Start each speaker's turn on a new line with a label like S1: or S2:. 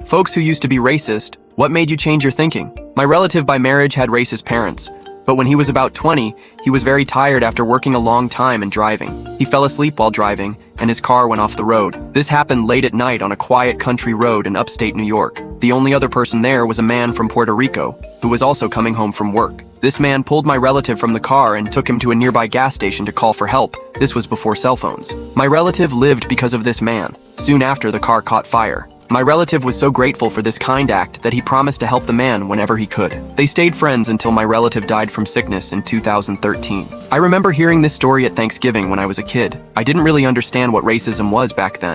S1: Folks who used to be racist, what made you change your thinking? My relative by marriage had racist parents. But when he was about 20, he was very tired after working a long time and driving. He fell asleep while driving, and his car went off the road. This happened late at night on a quiet country road in upstate New York. The only other person there was a man from Puerto Rico, who was also coming home from work. This man pulled my relative from the car and took him to a nearby gas station to call for help. This was before cell phones. My relative lived because of this man. Soon after, the car caught fire. My relative was so grateful for this kind act that he promised to help the man whenever he could. They stayed friends until my relative died from sickness in 2013. I remember hearing this story at Thanksgiving when I was a kid. I didn't really understand what racism was back then.